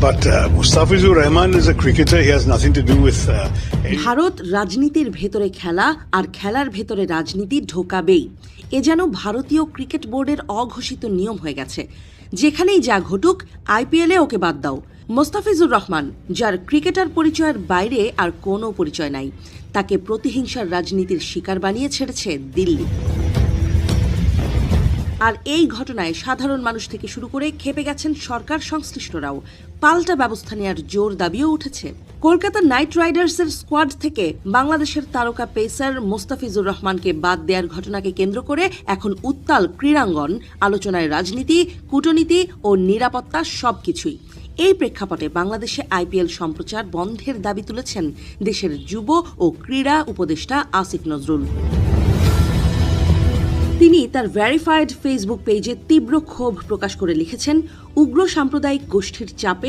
But Mustafizur Rahman is a cricketer. He has nothing to do with. Bharat রাজনীতির ভেতরে খেলা আর খেলার ভেতরে রাজনীতি ঢোকাবেই, এ যেন ভারতীয় ক্রিকেট বোর্ডের অঘোষিত নিয়ম হয়ে গেছে। যেখানেই যা ঘটুক, আইপিএলে ওকে বাদ দাও। মোস্তাফিজুর রহমান, যার ক্রিকেটার পরিচয়ের বাইরে আর কোনো পরিচয় নাই, তাকে প্রতিহিংসার রাজনীতির শিকার বানিয়ে ছেড়েছে দিল্লি। আর এই ঘটনায় সাধারণ মানুষ থেকে শুরু করে খেপে গেছেন সরকার সংশ্লিষ্টরাও। পাল্টা ব্যবস্থা নেওয়ার জোর দাবিও উঠেছে। কলকাতা নাইট রাইডার্সের স্কোয়াড থেকে বাংলাদেশের তারকা পেসার মোস্তাফিজুর রহমানকে বাদ দেওয়ার ঘটনাকে কেন্দ্র করে এখন উত্তাল ক্রীড়াঙ্গন, আলোচনায় রাজনীতি, কূটনীতি ও নিরাপত্তা সবকিছুই। এই প্রেক্ষাপটে বাংলাদেশে আইপিএল সম্প্রচার বন্ধের দাবি তুলেছেন দেশের যুব ও ক্রীড়া উপদেষ্টা আসিফ নজরুল। তিনি তার ভেরিফাইড ফেসবুক পেজে তীব্র ক্ষোভ প্রকাশ করে লিখেছেন, উগ্র সাম্প্রদায়িক গোষ্ঠীর চাপে